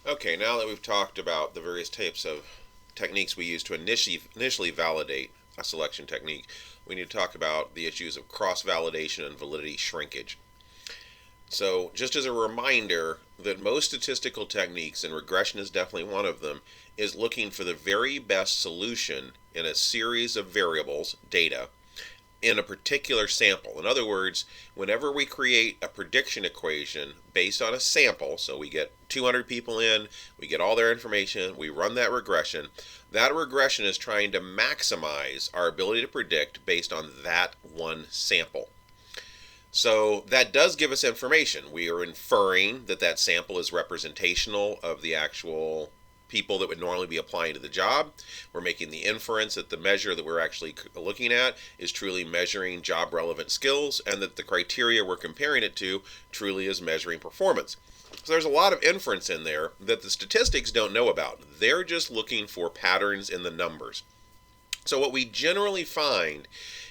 Okay, now that we've talked about the various types of techniques we use to initially validate a selection technique, we need to talk about the issues of cross-validation and validity shrinkage. So, just as a reminder that most statistical techniques, and regression is definitely one of them, is looking for the very best solution in a series of variables, data, in a particular sample. In other words, whenever we create a prediction equation based on a sample, so we get 200 people in, we get all their information, we run that regression is trying to maximize our ability to predict based on that one sample. So that does give us information. We are inferring that that sample is representational of the actual people that would normally be applying to the job. We're making the inference that the measure that we're actually looking at is truly measuring job relevant skills, and that the criteria we're comparing it to truly is measuring performance. So there's a lot of inference in there that the statistics don't know about. They're just looking for patterns in the numbers. So what we generally find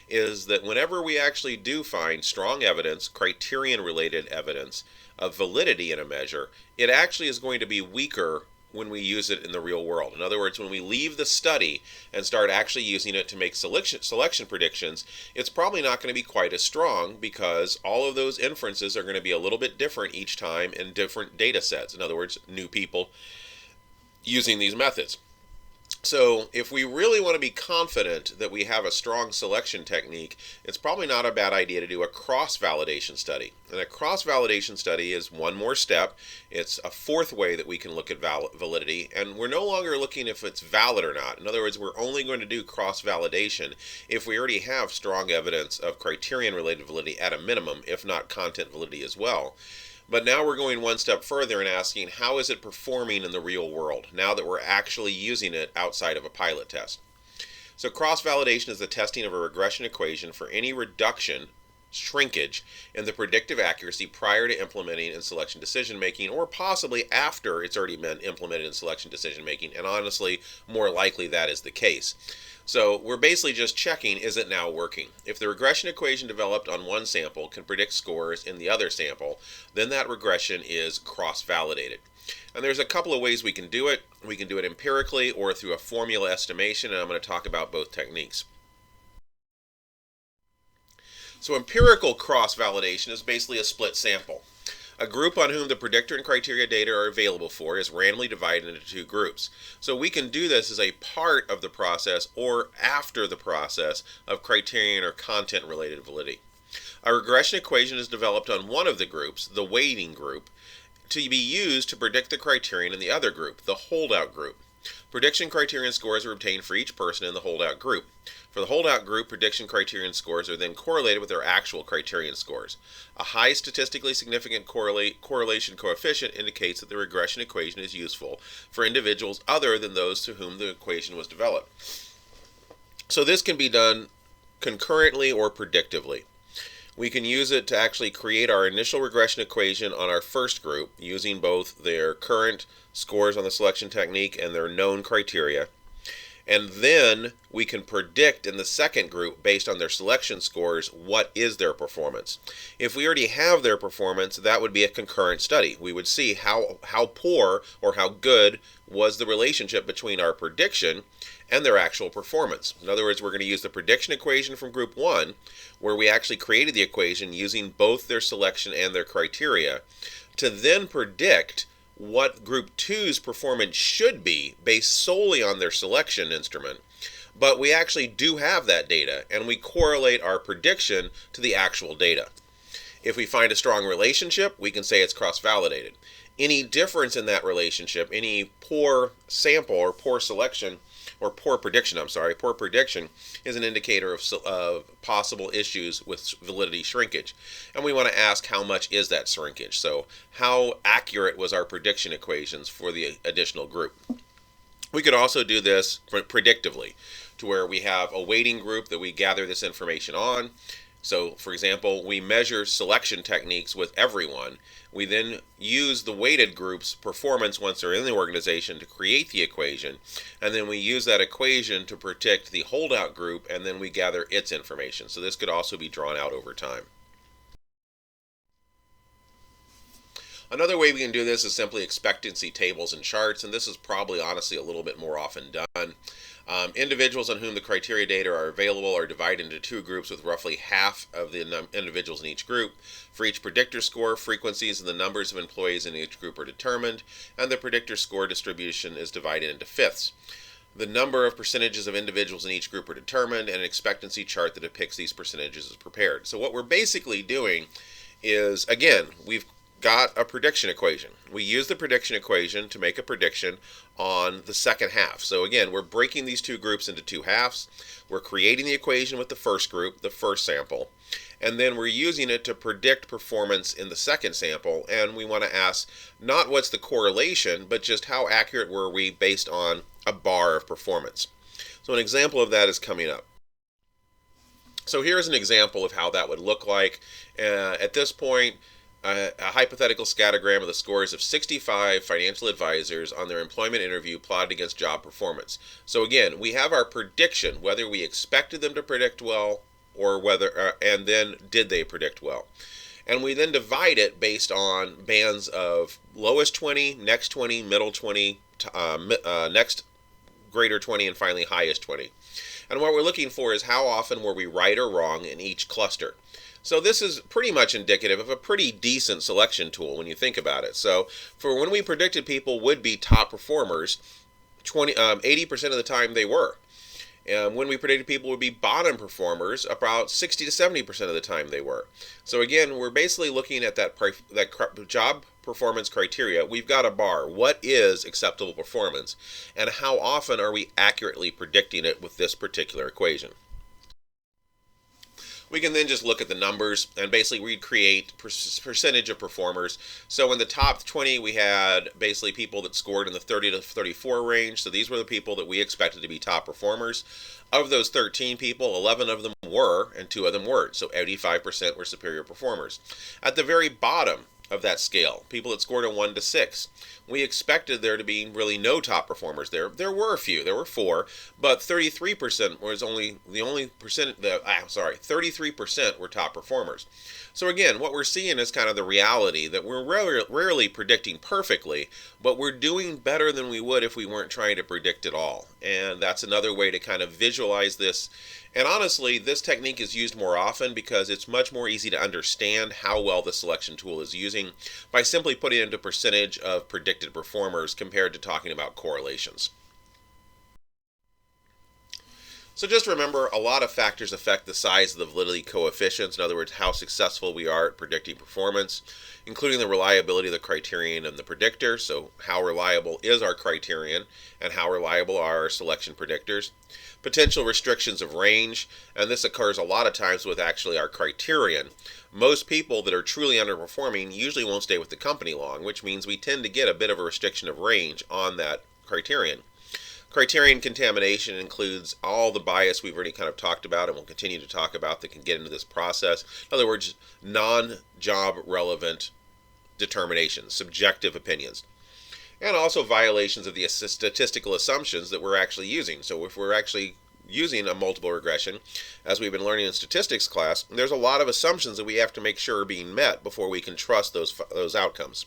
is that whenever we actually do find strong evidence, criterion related evidence of validity in a measure, it actually is going to be weaker when we use it in the real world. In other words, when we leave the study and start actually using it to make selection predictions, it's probably not going to be quite as strong because all of those inferences are going to be a little bit different each time in different data sets. In other words, new people using these methods. So, if we really want to be confident that we have a strong selection technique, it's probably not a bad idea to do a cross validation study. And a cross validation study is one more step. It's a fourth way that we can look at validity, and we're no longer looking if it's valid or not. In other words, we're only going to do cross validation if we already have strong evidence of criterion related validity at a minimum, if not content validity as well. But now we're going one step further and asking, how is it performing in the real world now that we're actually using it outside of a pilot test? So cross-validation is the testing of a regression equation for any reduction, shrinkage, in the predictive accuracy prior to implementing in selection decision making, or possibly after it's already been implemented in selection decision making, and honestly, more likely that is the case. So we're basically just checking, is it now working? If the regression equation developed on one sample can predict scores in the other sample, then that regression is cross-validated. And there's a couple of ways we can do it. We can do it empirically or through a formula estimation, and I'm going to talk about both techniques. So empirical cross-validation is basically a split sample. A group on whom the predictor and criteria data are available for is randomly divided into two groups. So we can do this as a part of the process or after the process of criterion or content related validity. A regression equation is developed on one of the groups, the weighting group, to be used to predict the criterion in the other group, the holdout group. Prediction criterion scores are obtained for each person in the holdout group. For the holdout group, prediction criterion scores are then correlated with their actual criterion scores. A high statistically significant correlation coefficient indicates that the regression equation is useful for individuals other than those to whom the equation was developed. So this can be done concurrently or predictively. We can use it to actually create our initial regression equation on our first group using both their current scores on the selection technique and their known criteria. And then we can predict in the second group, based on their selection scores, what is their performance. If we already have their performance, that would be a concurrent study. We would see how poor or how good was the relationship between our prediction and their actual performance. In other words, we're going to use the prediction equation from group 1, where we actually created the equation using both their selection and their criteria, to then predict what group 2's performance should be based solely on their selection instrument. But we actually do have that data, and we correlate our prediction to the actual data. If we find a strong relationship, we can say it's cross-validated. Any difference in that relationship, any poor sample or poor selection, or poor prediction, poor prediction is an indicator of possible issues with validity shrinkage. And we want to ask, how much is that shrinkage? So how accurate was our prediction equations for the additional group? We could also do this predictively, to where we have a weighting group that we gather this information on. So, for example, we measure selection techniques with everyone. We then use the weighted group's performance once they're in the organization to create the equation, and then we use that equation to predict the holdout group, and then we gather its information. So this could also be drawn out over time. Another way we can do this is simply expectancy tables and charts, and this is probably honestly a little bit more often done. Individuals on whom the criteria data are available are divided into two groups with roughly half of the individuals in each group. For each predictor score, frequencies and the numbers of employees in each group are determined, and the predictor score distribution is divided into fifths. The number of percentages of individuals in each group are determined, and an expectancy chart that depicts these percentages is prepared. So what we're basically doing is, again, we've got a prediction equation. We use the prediction equation to make a prediction on the second half. So again, we're breaking these two groups into two halves. We're creating the equation with the first group, the first sample, and then we're using it to predict performance in the second sample. And we want to ask not what's the correlation, but just how accurate were we based on a bar of performance. So an example of that is coming up. So here's an example of how that would look like. At this point, a hypothetical scattergram of the scores of 65 financial advisors on their employment interview plotted against job performance. So again, we have our prediction, whether we expected them to predict well or whether, and then did they predict well. And we then divide it based on bands of lowest 20, next 20, middle 20, next greater 20, and finally highest 20. And what we're looking for is how often were we right or wrong in each cluster. So this is pretty much indicative of a pretty decent selection tool when you think about it. So for when we predicted people would be top performers, 80% of the time they were. And when we predicted people would be bottom performers, about 60 to 70% of the time they were. So again, we're basically looking at that job performance criteria. We've got a bar. What is acceptable performance? And how often are we accurately predicting it with this particular equation? We can then just look at the numbers and basically recreate percentage of performers. So in the top 20, we had basically people that scored in the 30 to 34 range. So these were the people that we expected to be top performers. Of those 13 people, 11 of them were and 2 of them weren't. So 85% were superior performers. At the very bottom of that scale, people that scored a 1 to 6, we expected there to be really no top performers there. There were a few, there were 4, but 33% was only the only percent. 33% were top performers. So again, what we're seeing is kind of the reality that we're rarely predicting perfectly, but we're doing better than we would if we weren't trying to predict at all. And that's another way to kind of visualize this. And honestly, this technique is used more often because it's much more easy to understand how well the selection tool is using by simply putting it into percentage of predicted performers compared to talking about correlations. So just remember, a lot of factors affect the size of the validity coefficients, in other words, how successful we are at predicting performance, including the reliability of the criterion and the predictor, so how reliable is our criterion and how reliable are our selection predictors. Potential restrictions of range, and this occurs a lot of times with actually our criterion. Most people that are truly underperforming usually won't stay with the company long, which means we tend to get a bit of a restriction of range on that criterion. Criterion contamination includes all the bias we've already kind of talked about and will continue to talk about that can get into this process. In other words, non-job relevant determinations, subjective opinions. And also violations of the statistical assumptions that we're actually using. So if we're actually using a multiple regression, as we've been learning in statistics class, there's a lot of assumptions that we have to make sure are being met before we can trust those outcomes.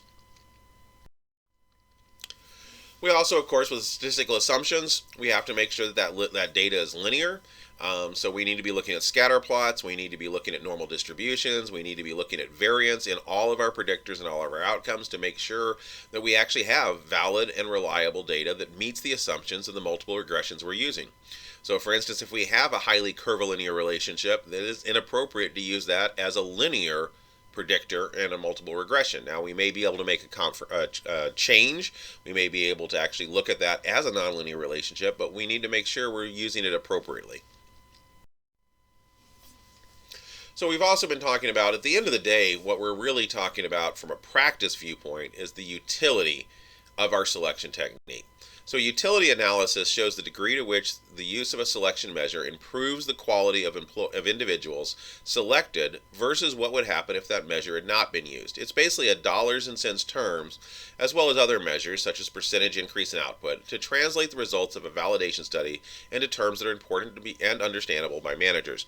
We also, of course, with statistical assumptions, we have to make sure that data is linear. So we need to be looking at scatter plots, we need to be looking at normal distributions, we need to be looking at variance in all of our predictors and all of our outcomes to make sure that we actually have valid and reliable data that meets the assumptions of the multiple regressions we're using. So for instance, if we have a highly curvilinear relationship, then it's inappropriate to use that as a linear predictor in a multiple regression. Now we may be able to make a change, we may be able to actually look at that as a nonlinear relationship, but we need to make sure we're using it appropriately. So we've also been talking about, at the end of the day, what we're really talking about from a practice viewpoint is the utility of our selection technique. So utility analysis shows the degree to which the use of a selection measure improves the quality of individuals selected versus what would happen if that measure had not been used. It's basically a dollars and cents terms, as well as other measures such as percentage increase in output, to translate the results of a validation study into terms that are important to be and understandable by managers.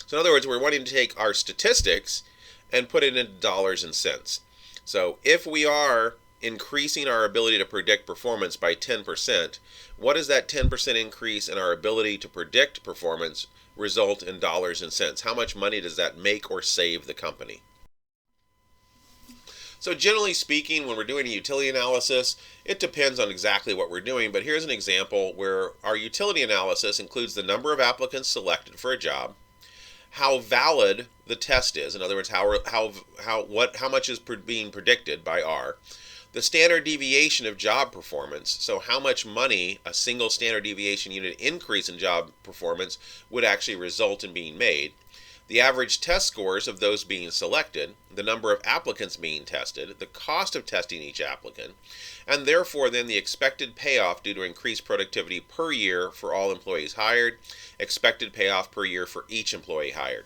So in other words, we're wanting to take our statistics and put it into dollars and cents. So if we are increasing our ability to predict performance by 10%, what does that 10% increase in our ability to predict performance result in dollars and cents? How much money does that make or save the company? So generally speaking, when we're doing a utility analysis, it depends on exactly what we're doing, but here's an example where our utility analysis includes the number of applicants selected for a job, how valid the test is, in other words, how much is being predicted by R, the standard deviation of job performance, so how much money a single standard deviation unit increase in job performance would actually result in being made, the average test scores of those being selected, the number of applicants being tested, the cost of testing each applicant, and therefore then the expected payoff due to increased productivity per year for all employees hired, expected payoff per year for each employee hired.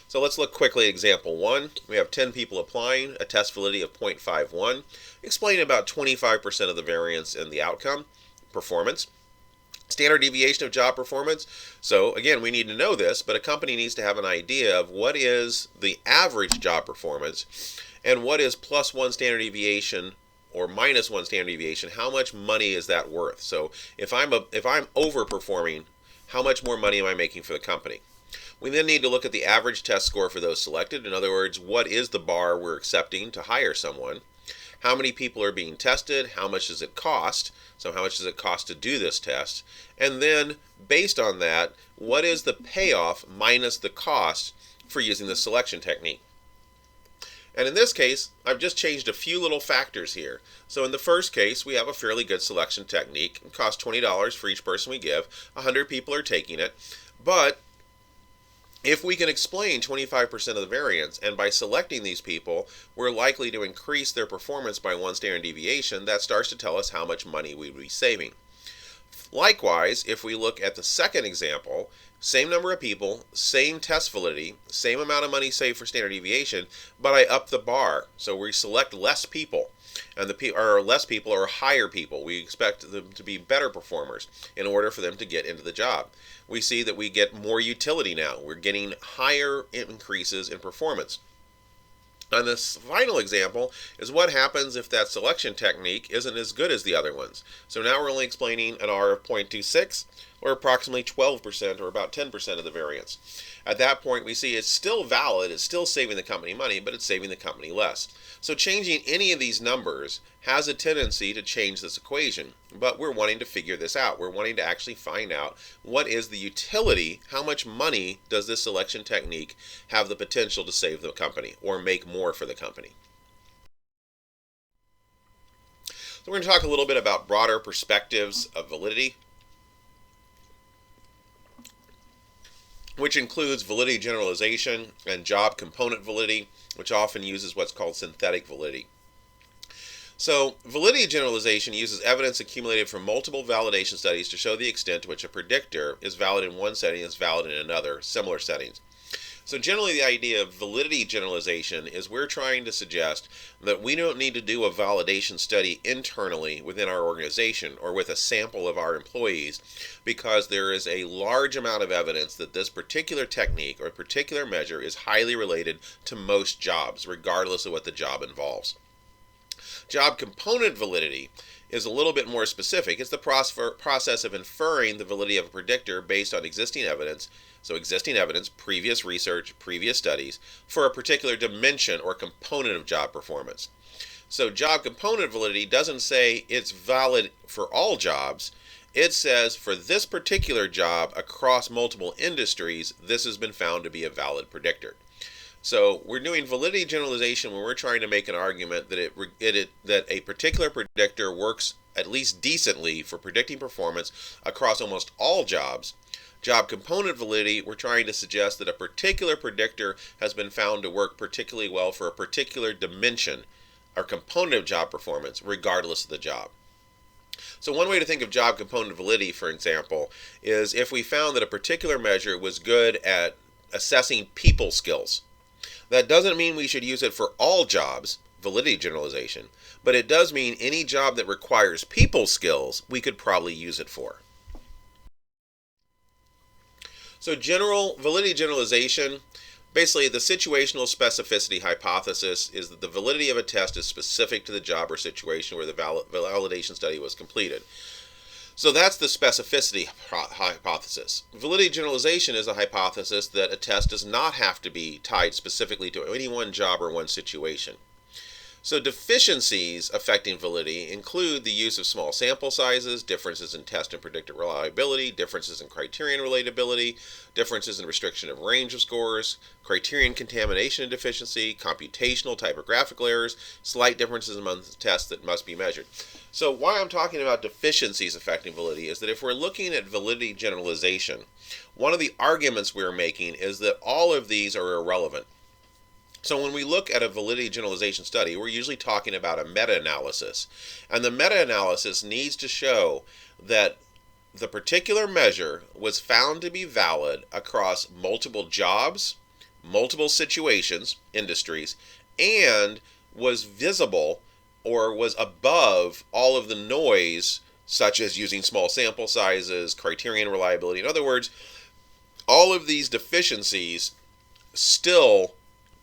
So let's look quickly at example 1. We have 10 people applying, a test validity of 0.51, explaining about 25% of the variance in the outcome, performance. Standard deviation of job performance. So again, we need to know this, but a company needs to have an idea of what is the average job performance and what is plus one standard deviation or minus one standard deviation. How much money is that worth? So if I'm overperforming, how much more money am I making for the company? We then need to look at the average test score for those selected. In other words, what is the bar we're accepting to hire someone? How many people are being tested? How much does it cost? So how much does it cost to do this test? And then, based on that, what is the payoff minus the cost for using the selection technique? And in this case, I've just changed a few little factors here. So in the first case, we have a fairly good selection technique. It costs $20 for each person we give. 100 people are taking it. But if we can explain 25% of the variance, and by selecting these people, we're likely to increase their performance by one standard deviation, that starts to tell us how much money we would be saving. Likewise, if we look at the second example, same number of people, same test validity, same amount of money saved for standard deviation, but I up the bar. So we select less people, and less people are higher people. We expect them to be better performers in order for them to get into the job. We see that we get more utility now. We're getting higher increases in performance. And this final example is what happens if that selection technique isn't as good as the other ones. So now we're only explaining an R of 0.26, or approximately 12%, or about 10% of the variance. At that point, we see it's still valid, it's still saving the company money, but it's saving the company less. So changing any of these numbers has a tendency to change this equation, but we're wanting to figure this out. We're wanting to actually find out what is the utility, how much money does this selection technique have the potential to save the company or make more for the company. So we're going to talk a little bit about broader perspectives of validity, which includes validity generalization and job component validity, which often uses what's called synthetic validity. So validity generalization uses evidence accumulated from multiple validation studies to show the extent to which a predictor is valid in one setting and is valid in another, similar settings. So generally the idea of validity generalization is we're trying to suggest that we don't need to do a validation study internally within our organization or with a sample of our employees, because there is a large amount of evidence that this particular technique or particular measure is highly related to most jobs, regardless of what the job involves. Job component validity is a little bit more specific. It's the process of inferring the validity of a predictor based on existing evidence, previous research, previous studies, for a particular dimension or component of job performance. So job component validity doesn't say it's valid for all jobs. It says for this particular job across multiple industries, this has been found to be a valid predictor. So we're doing validity generalization when we're trying to make an argument that that a particular predictor works at least decently for predicting performance across almost all jobs. Job component validity, we're trying to suggest that a particular predictor has been found to work particularly well for a particular dimension or component of job performance, regardless of the job. So one way to think of job component validity, for example, is if we found that a particular measure was good at assessing people skills. That doesn't mean we should use it for all jobs, validity generalization, but it does mean any job that requires people skills, we could probably use it for. So general validity generalization Basically, the situational specificity hypothesis is that the validity of a test is specific to the job or situation where the validation study was completed. So that's the specificity hypothesis. Validity generalization is a hypothesis that a test does not have to be tied specifically to any one job or one situation. So deficiencies affecting validity include the use of small sample sizes, differences in test and predictor reliability, differences in criterion relatability, differences in restriction of range of scores, criterion contamination and deficiency, computational typographical errors, slight differences among the tests that must be measured. So why I'm talking about deficiencies affecting validity is that if we're looking at validity generalization, one of the arguments we're making is that all of these are irrelevant. So when we look at a validity generalization study, we're usually talking about a meta-analysis. And the meta-analysis needs to show that the particular measure was found to be valid across multiple jobs, multiple situations, industries, and was visible or was above all of the noise, such as using small sample sizes, criterion reliability. In other words, all of these deficiencies still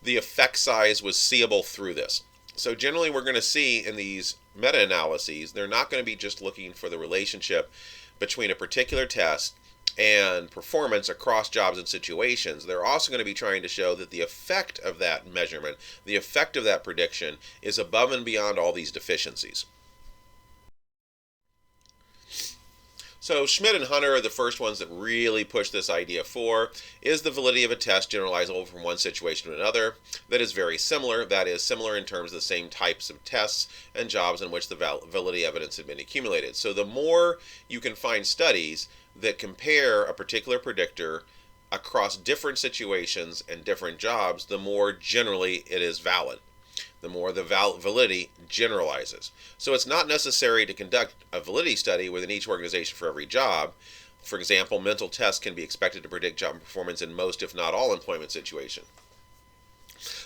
the effect size was seeable through this. So generally we're going to see in these meta-analyses, they're not going to be just looking for the relationship between a particular test and performance across jobs and situations. They're also going to be trying to show that the effect of that measurement, the effect of that prediction, is above and beyond all these deficiencies. So Schmidt and Hunter are the first ones that really push this idea for. Is the validity of a test generalizable from one situation to another? That is very similar. That is similar in terms of the same types of tests and jobs in which the validity evidence had been accumulated. So the more you can find studies that compare a particular predictor across different situations and different jobs, the more generally it is valid. The more the validity generalizes. So it's not necessary to conduct a validity study within each organization for every job. For example, mental tests can be expected to predict job performance in most, if not all, employment situations.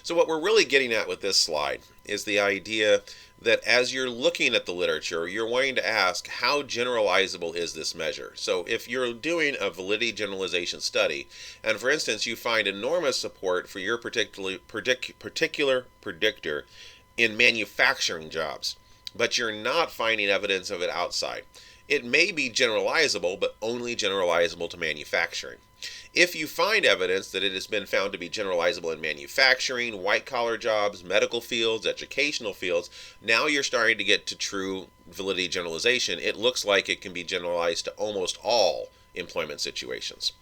So what we're really getting at with this slide is the idea that as you're looking at the literature, you're wanting to ask, how generalizable is this measure? So if you're doing a validity generalization study, and for instance, you find enormous support for your particular predictor in manufacturing jobs, but you're not finding evidence of it outside, it may be generalizable, but only generalizable to manufacturing. If you find evidence that it has been found to be generalizable in manufacturing, white-collar jobs, medical fields, educational fields, now you're starting to get to true validity generalization. It looks like it can be generalized to almost all employment situations.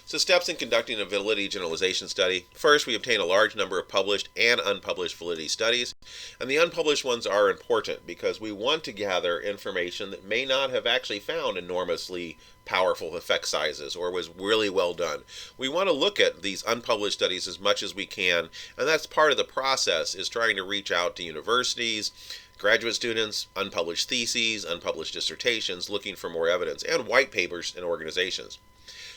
So steps in conducting a validity generalization study. First, we obtain a large number of published and unpublished validity studies. And the unpublished ones are important because we want to gather information that may not have actually found enormously powerful effect sizes or was really well done. We want to look at these unpublished studies as much as we can, and that's part of the process, is trying to reach out to universities, graduate students, unpublished theses, unpublished dissertations, looking for more evidence, and white papers in organizations.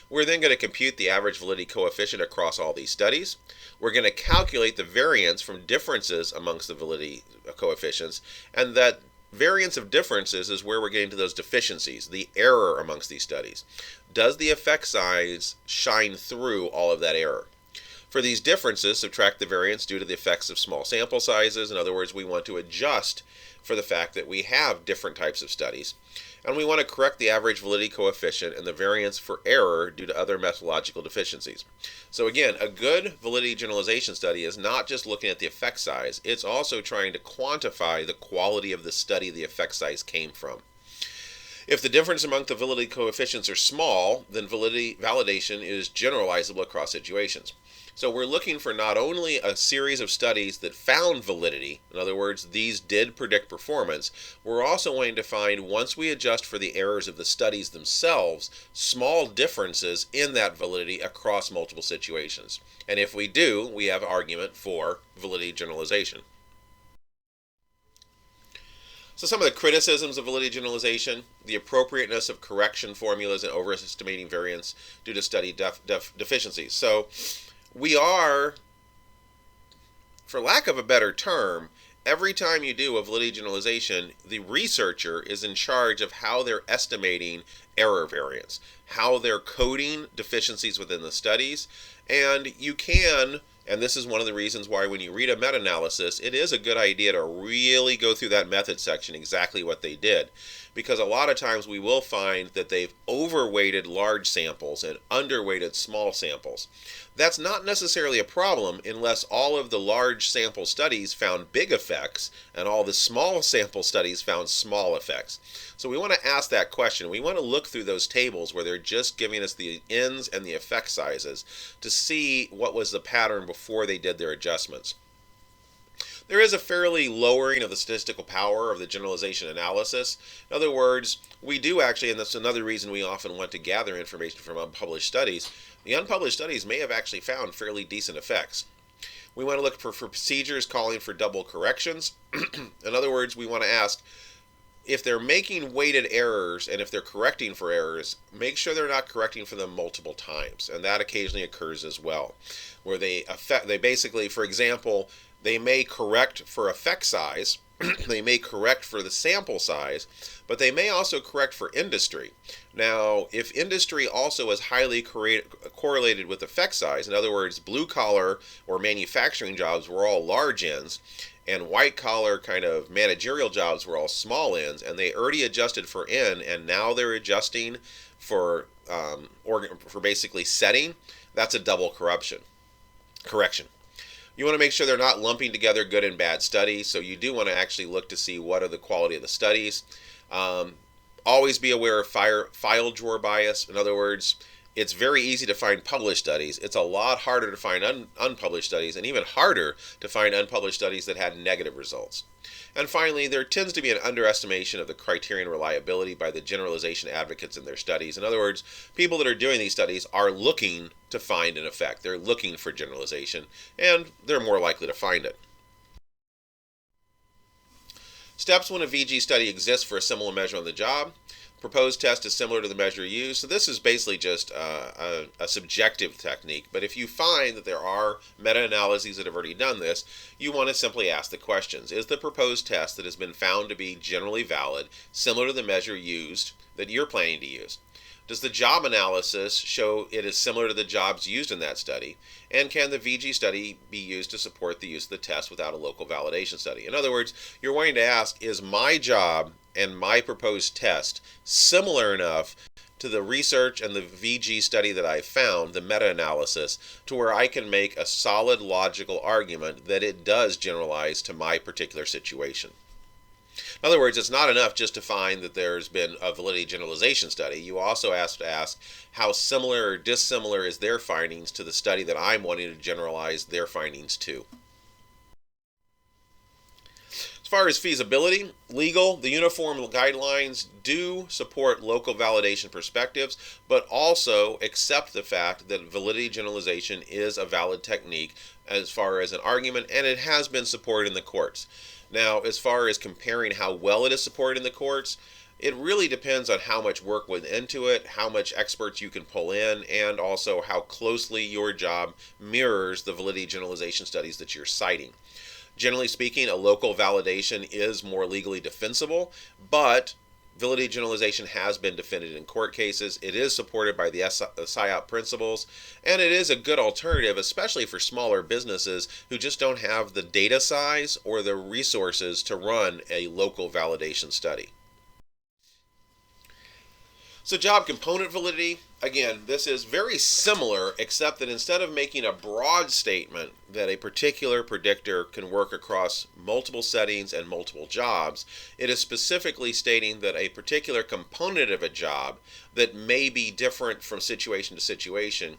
We're then going to compute the average validity coefficient across all these studies. We're going to calculate the variance from differences amongst the validity coefficients, and that variance of differences is where we're getting to those deficiencies, the error amongst these studies. Does the effect size shine through all of that error? For these differences, subtract the variance due to the effects of small sample sizes. In other words, we want to adjust for the fact that we have different types of studies. And we want to correct the average validity coefficient and the variance for error due to other methodological deficiencies. So again, a good validity generalization study is not just looking at the effect size, it's also trying to quantify the quality of the study the effect size came from. If the difference among the validity coefficients are small, then validation is generalizable across situations. So we're looking for not only a series of studies that found validity, in other words, these did predict performance, we're also wanting to find, once we adjust for the errors of the studies themselves, small differences in that validity across multiple situations. And if we do, we have argument for validity generalization. So some of the criticisms of validity generalization: the appropriateness of correction formulas and overestimating variance due to study deficiencies. So we are, for lack of a better term, every time you do a validity generalization, the researcher is in charge of how they're estimating error variance, how they're coding deficiencies within the studies, and you can, and this is one of the reasons why when you read a meta-analysis, it is a good idea to really go through that method section exactly what they did. Because a lot of times we will find that they've overweighted large samples and underweighted small samples. That's not necessarily a problem unless all of the large sample studies found big effects and all the small sample studies found small effects. So we want to ask that question. We want to look through those tables where they're just giving us the ends and the effect sizes to see what was the pattern before they did their adjustments. There is a fairly lowering of the statistical power of the generalization analysis. In other words, we do actually, and that's another reason we often want to gather information from unpublished studies, the unpublished studies may have actually found fairly decent effects. We want to look for procedures calling for double corrections. In other words, we want to ask, if they're making weighted errors and if they're correcting for errors, make sure they're not correcting for them multiple times. And that occasionally occurs as well, where they basically, for example, they may correct for effect size, they may correct for the sample size, but they may also correct for industry. Now, if industry also is highly correlated with effect size, in other words, blue collar or manufacturing jobs were all large ends, and white collar kind of managerial jobs were all small ends, and they already adjusted for N, and now they're adjusting for basically setting, that's a double correction. You want to make sure they're not lumping together good and bad studies, so you do want to actually look to see what are the quality of the studies. Always be aware of file drawer bias. In other words, it's very easy to find published studies. It's a lot harder to find unpublished studies, and even harder to find unpublished studies that had negative results. And finally, there tends to be an underestimation of the criterion reliability by the generalization advocates in their studies. In other words, people that are doing these studies are looking to find an effect. They're looking for generalization, and they're more likely to find it. Steps when a VG study exists for a similar measure on the job. Proposed test is similar to the measure used. So this is basically just a subjective technique. But if you find that there are meta-analyses that have already done this, you want to simply ask the questions. Is the proposed test that has been found to be generally valid similar to the measure used that you're planning to use? Does the job analysis show it is similar to the jobs used in that study? And can the VG study be used to support the use of the test without a local validation study? In other words, you're wanting to ask, is my job and my proposed test similar enough to the research and the VG study that I found, the meta-analysis, to where I can make a solid logical argument that it does generalize to my particular situation? In other words, it's not enough just to find that there's been a validity generalization study. You also have to ask how similar or dissimilar is their findings to the study that I'm wanting to generalize their findings to. As far as feasibility, legal, the uniform guidelines do support local validation perspectives, but also accept the fact that validity generalization is a valid technique as far as an argument, and it has been supported in the courts. Now, as far as comparing how well it is supported in the courts, it really depends on how much work went into it, how much experts you can pull in, and also how closely your job mirrors the validity generalization studies that you're citing. Generally speaking, a local validation is more legally defensible, but validity generalization has been defended in court cases. It is supported by the SIOP principles, and it is a good alternative, especially for smaller businesses who just don't have the data size or the resources to run a local validation study. So job component validity, again, this is very similar, except that instead of making a broad statement that a particular predictor can work across multiple settings and multiple jobs, it is specifically stating that a particular component of a job that may be different from situation to situation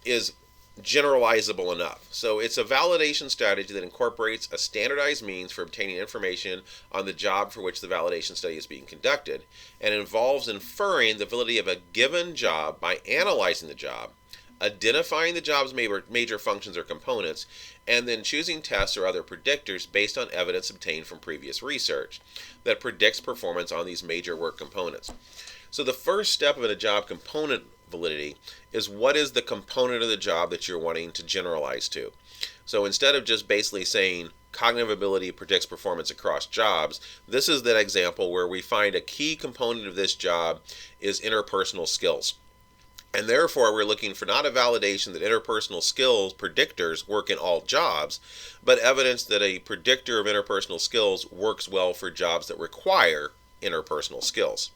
is generalizable enough. So it's a validation strategy that incorporates a standardized means for obtaining information on the job for which the validation study is being conducted, and involves inferring the validity of a given job by analyzing the job, identifying the job's major functions or components, and then choosing tests or other predictors based on evidence obtained from previous research that predicts performance on these major work components. So the first step of a job component validity is what is the component of the job that you're wanting to generalize to. So instead of just basically saying cognitive ability predicts performance across jobs. This is that example where we find a key component of this job is interpersonal skills. And therefore, we're looking for not a validation that interpersonal skills predictors work in all jobs, but evidence that a predictor of interpersonal skills works well for jobs that require interpersonal skills.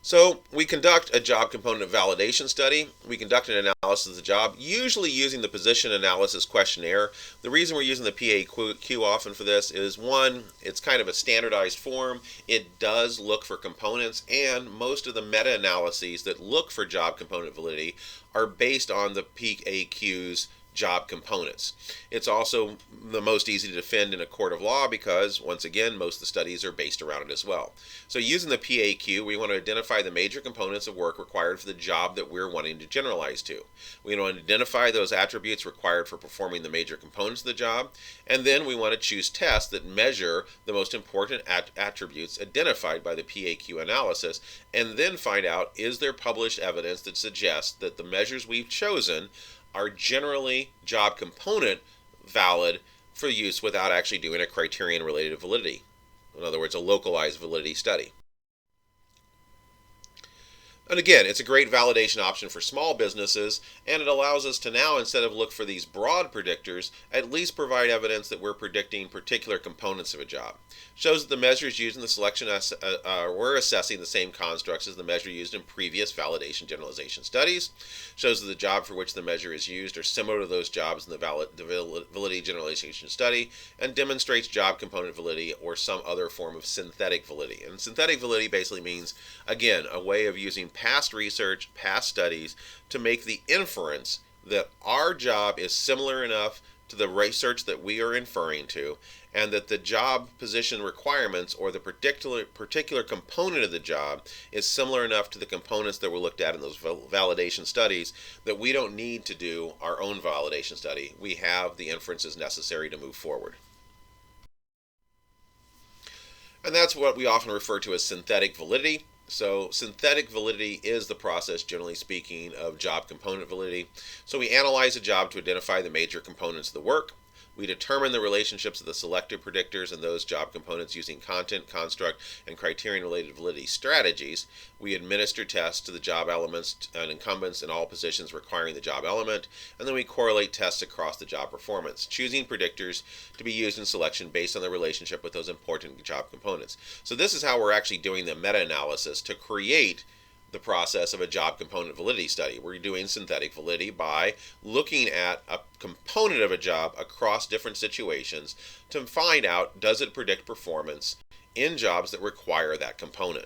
So we conduct a job component validation study. We conduct an analysis of the job, usually using the position analysis questionnaire. The reason we're using the PAQ often for this is, one, it's kind of a standardized form. It does look for components, and most of the meta-analyses that look for job component validity are based on the PAQ's job components. It's also the most easy to defend in a court of law because, once again, most of the studies are based around it as well. So using the PAQ, we want to identify the major components of work required for the job that we're wanting to generalize to. We want to identify those attributes required for performing the major components of the job, and then we want to choose tests that measure the most important attributes identified by the PAQ analysis, and then find out, is there published evidence that suggests that the measures we've chosen are generally job component valid for use without actually doing a criterion related to validity. In other words, a localized validity study. And again, it's a great validation option for small businesses, and it allows us to now, instead of look for these broad predictors, at least provide evidence that we're predicting particular components of a job. Shows that the measures used in the selection we're assessing the same constructs as the measure used in previous validation generalization studies. Shows that the job for which the measure is used are similar to those jobs in the validity generalization study, and demonstrates job component validity or some other form of synthetic validity. And synthetic validity basically means, again, a way of using past research, past studies, to make the inference that our job is similar enough to the research that we are inferring to, and that the job position requirements or the particular component of the job is similar enough to the components that were looked at in those validation studies that we don't need to do our own validation study. We have the inferences necessary to move forward. And that's what we often refer to as synthetic validity. So synthetic validity is the process, generally speaking, of job component validity. So we analyze a job to identify the major components of the work. We determine the relationships of the selected predictors and those job components using content, construct, and criterion-related validity strategies. We administer tests to the job elements and incumbents in all positions requiring the job element, and then we correlate tests across the job performance, choosing predictors to be used in selection based on the relationship with those important job components. So this is how we're actually doing the meta-analysis to create the process of a job component validity study. We're doing synthetic validity by looking at a component of a job across different situations to find out, does it predict performance in jobs that require that component.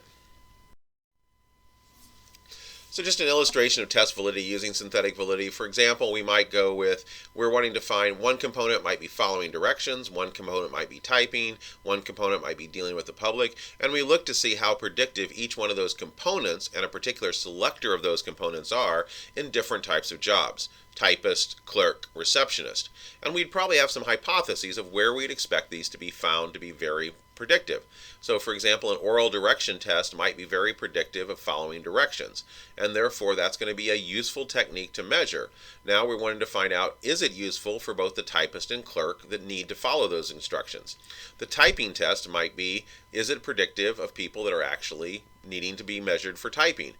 So just an illustration of test validity using synthetic validity. For example, we might go with, we're wanting to find one component might be following directions, one component might be typing, one component might be dealing with the public, and we look to see how predictive each one of those components and a particular selector of those components are in different types of jobs: typist, clerk, receptionist. And we'd probably have some hypotheses of where we'd expect these to be found to be very predictive. So for example, an oral direction test might be very predictive of following directions, and therefore that's going to be a useful technique to measure. Now we're wanting to find out, is it useful for both the typist and clerk that need to follow those instructions? The typing test might be, is it predictive of people that are actually needing to be measured for typing?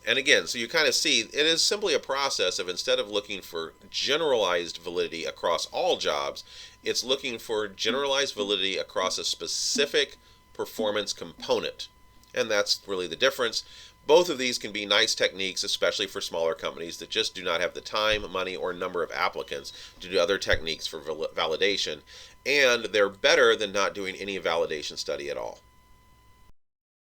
And again, so you kind of see, it is simply a process of, instead of looking for generalized validity across all jobs, it's looking for generalized validity across a specific performance component. And that's really the difference. Both of these can be nice techniques, especially for smaller companies that just do not have the time, money, or number of applicants to do other techniques for validation. And they're better than not doing any validation study at all.